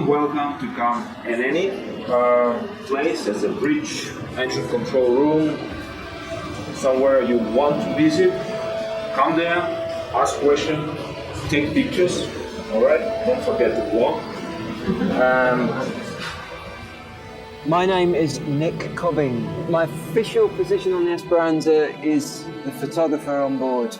welcome to come in any place as a bridge, engine control room, somewhere you want to visit. Come there, ask questions, take pictures. All right, don't forget to vlog. My name is Nick Cobbing. My official position on the Esperanza is the photographer on board.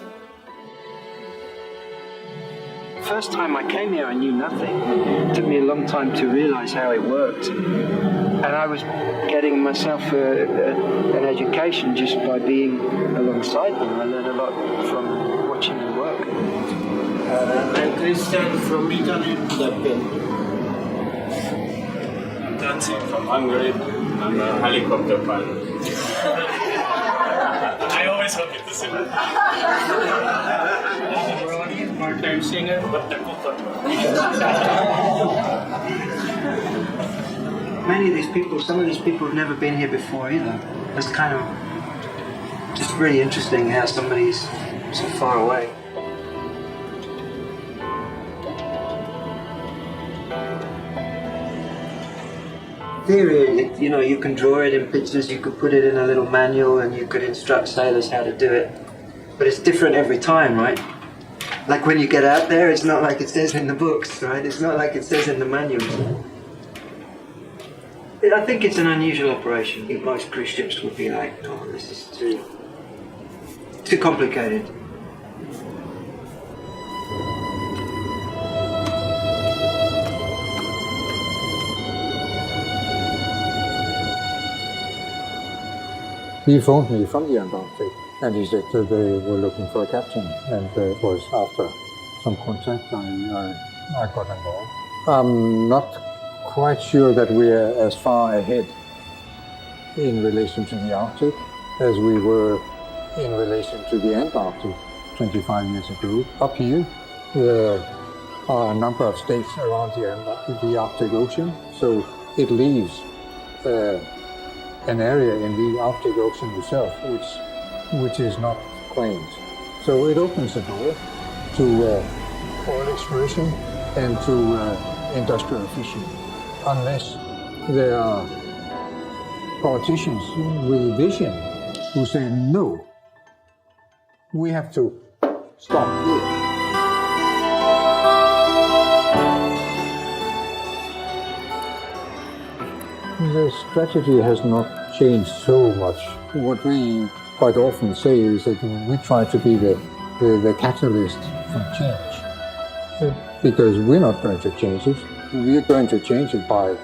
First time I came here, I knew nothing. It took me a long time to realize how it worked. And I was getting myself an education just by being alongside them. I learned a lot from watching them work. I'm Christian from Italy, Budapest. Nancy from Hungary. I'm a helicopter pilot. I always wanted to say that. Part-time singer, but the Many of these people, some of these people have never been here before either. It's kind of just really interesting how somebody's so far away. Theory, you know, you can draw it in pictures, you could put it in a little manual and you could instruct sailors how to do it. But it's different every time, right? Like when you get out there, it's not like it says in the books, right? It's not like it says in the manuals. I think it's an unusual operation. I think most cruise ships would be like, oh, this is too complicated. He phoned me from the Antarctic and he said that they were looking for a captain, and it was after some contact I got involved. I'm not quite sure that we are as far ahead in relation to the Arctic as we were in relation to the Antarctic 25 years ago. Up here, there are a number of states around the Arctic Ocean, so it leaves an area in the Arctic Ocean itself which is not claimed. So it opens the door to oil exploration and to industrial fishing, unless there are politicians with vision who say, no, we have to stop here. The strategy has not changed so much. What we quite often say is that we try to be the catalyst for change. Because we're not going to change it. We're going to change it by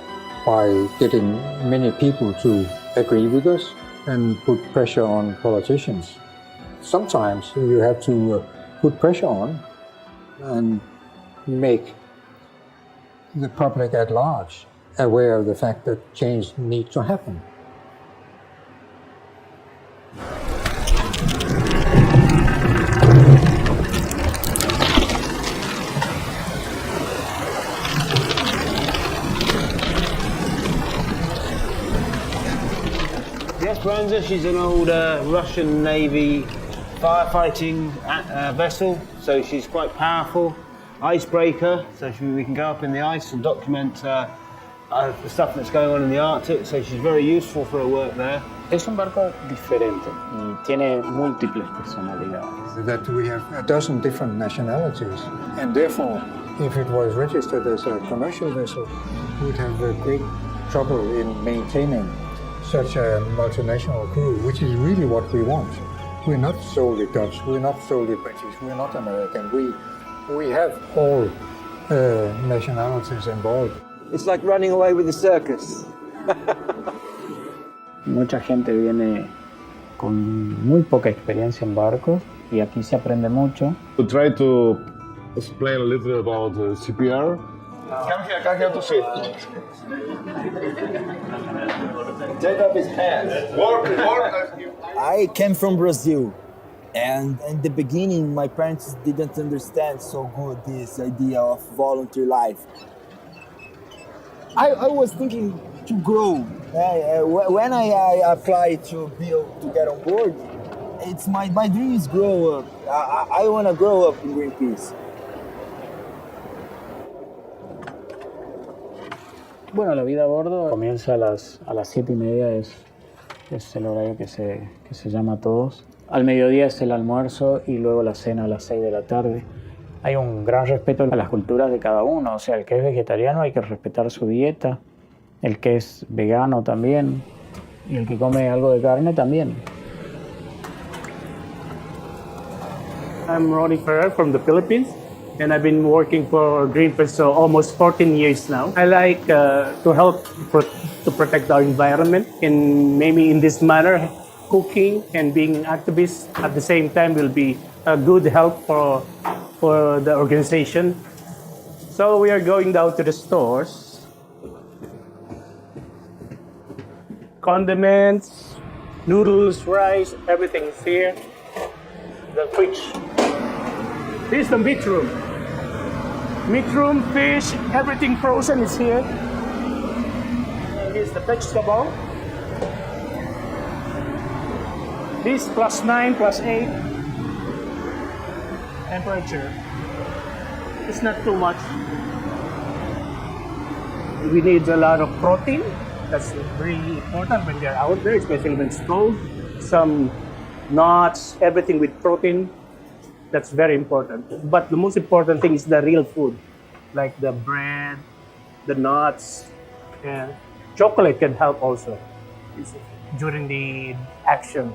getting many people to agree with us and put pressure on politicians. Sometimes you have to put pressure on and make the public at large aware of the fact that change needs to happen. The Esperanza, she's an old Russian Navy firefighting vessel, so she's quite powerful. Icebreaker, so we can go up in the ice and document the stuff that's going on in the Arctic, so she's very useful for her work there. Es un barco diferente y tiene múltiples personalidades. That we have a dozen different nationalities, and therefore, if it was registered as a commercial vessel, we'd have great trouble in maintaining such a multinational crew, which is really what we want. We're not solely Dutch, we're not solely British, we're not American. We have all nationalities involved. It's like running away with the circus. Mucha gente viene con muy poca experiencia en barcos y aquí se aprende mucho. To try to explain a little about CPR. Come here to sit. Take up his pants. I came from Brazil, and in the beginning my parents didn't understand so good this idea of volunteer life. I was thinking to grow. When I applied to get on board, it's my dream is grow up. I want to grow up in Greenpeace. Bueno, la vida a bordo comienza a las 7:30, es el horario que se llama a todos. Al mediodía es el almuerzo y luego la cena a las 6 de la tarde. Hay un gran respeto a las culturas de cada uno, o sea, el que es vegetariano hay que respetar su dieta, el que es vegano también, y el que come algo de carne también. I'm Ronnie Ferrer from the Philippines, and I've been working for Greenpeace for almost 14 years now. I like to help to protect our environment, and maybe in this manner, cooking and being an activist at the same time will be a good help for the organization. So we are going down to the stores. Condiments, noodles, rice, everything is here. The fridge. This is the meat room. Meat room, fish, everything frozen is here. And here's the vegetable. This +9, +8. Temperature. It's not too much. We need a lot of protein. That's really important when they're out there, especially when it's cold. Some nuts, everything with protein. That's very important. But the most important thing is the real food, like the bread, the nuts, and chocolate can help also during the action.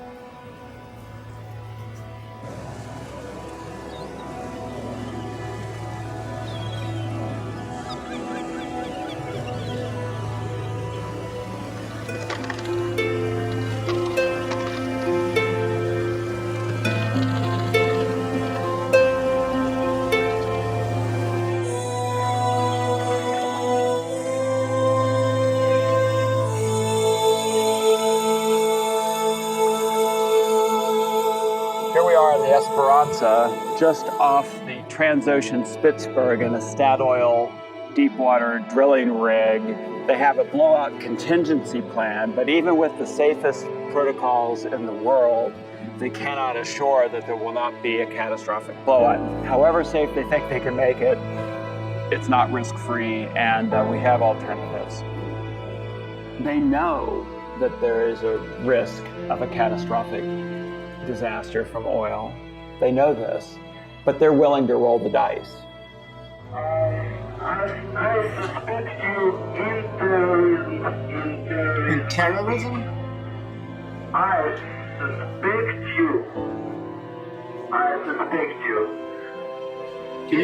Esperanza, just off the Transocean Spitzbergen, a Statoil deepwater drilling rig. They have a blowout contingency plan, but even with the safest protocols in the world, they cannot assure that there will not be a catastrophic blowout. However safe they think they can make it, it's not risk-free, and we have alternatives. They know that there is a risk of a catastrophic disaster from oil. They know this, but they're willing to roll the dice. I suspect you in terrorism? I suspect you. Can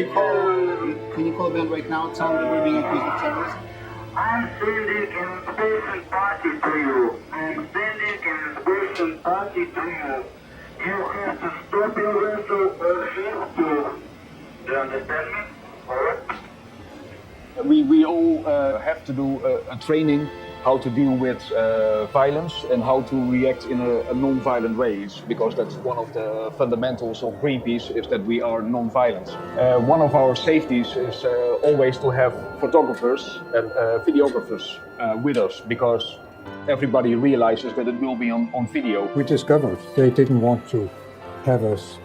you call Ben right now and tell him that we're being accused of terrorism? I'm sending invitation party to you. You have to stop your vessel or shift to. Do you understand me? Alright? We all have to do a training how to deal with violence and how to react in a non-violent way, because that's one of the fundamentals of Greenpeace, is that we are non-violent. One of our safeties is always to have photographers and videographers with us, because everybody realizes that it will be on video. We discovered they didn't want to have us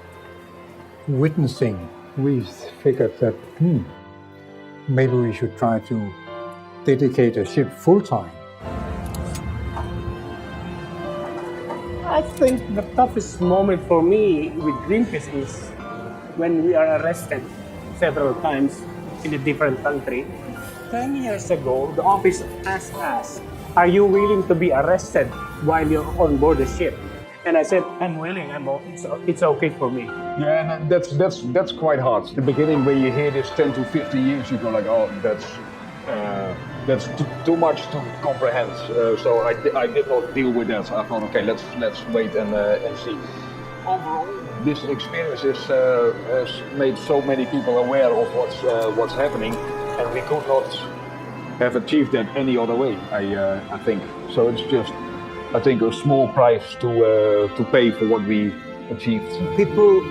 witnessing. We figured that maybe we should try to dedicate a ship full-time. I think the toughest moment for me with Greenpeace is when we are arrested several times in a different country. 10 years ago, the office asked us, "Are you willing to be arrested while you're on board the ship?" And I said, "I'm willing. It's okay for me." Yeah, and that's quite hard. The beginning, when you hear this 10 to 15 years, you go like, "Oh, that's too much to comprehend." So I did not deal with that. I thought, okay, let's wait and see. Overall, this experience has made so many people aware of what's happening, and we could not have achieved that any other way. I think so. It's just, I think, a small price to pay for what we achieved. People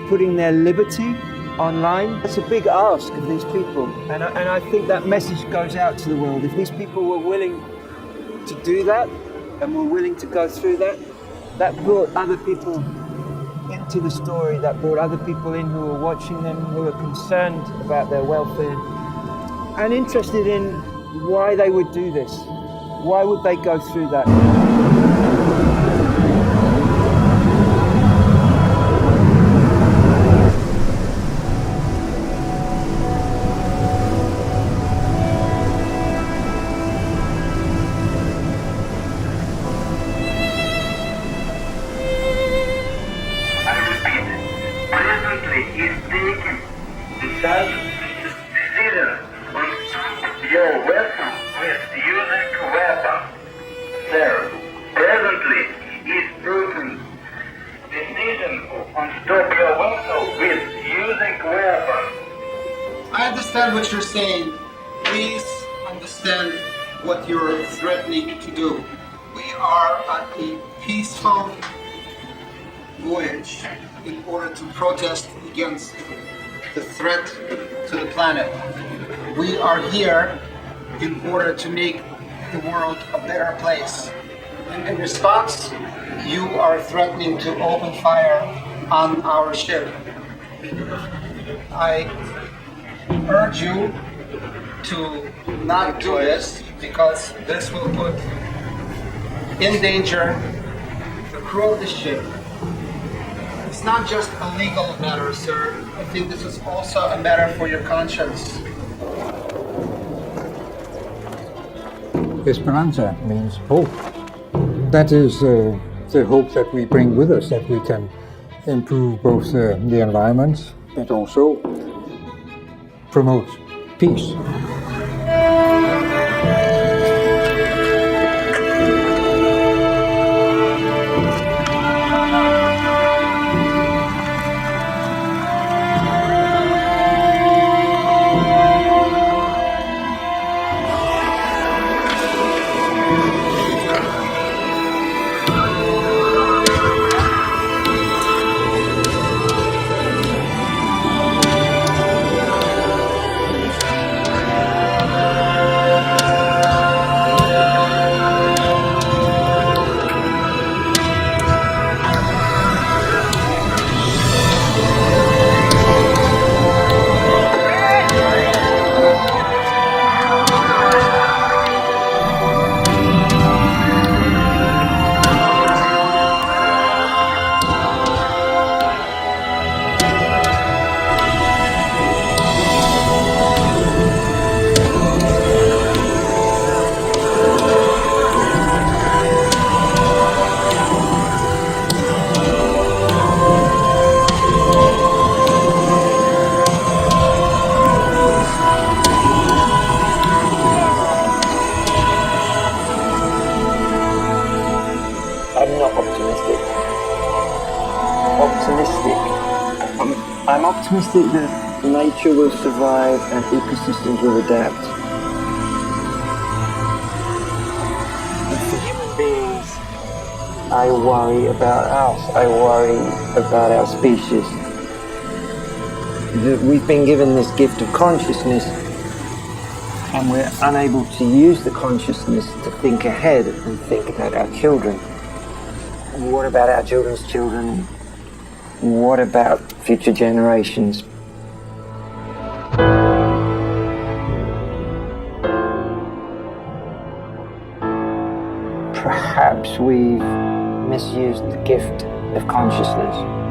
putting their liberty online, that's a big ask of these people, and I think that message goes out to the world. If these people were willing to do that and were willing to go through that brought other people into the story, that brought other people in who were watching them, who were concerned about their welfare and interested in why they would do this. Why would they go through that? I understand what you're saying. Please understand what you're threatening to do. We are on a peaceful voyage in order to protest against the threat to the planet. We are here in order to make the world a better place. And in response, you are threatening to open fire on our ship. I urge you to not do this because this will put in danger the crew of the ship. It's not just a legal matter, sir. I think this is also a matter for your conscience. Esperanza means hope. That is the hope that we bring with us, that we can improve both the environment, but also promote peace. I'm optimistic that nature will survive and ecosystems will adapt. And for human beings, I worry about us. I worry about our species. That we've been given this gift of consciousness and we're unable to use the consciousness to think ahead and think about our children. What about our children's children? What about future generations? Perhaps we've misused the gift of consciousness.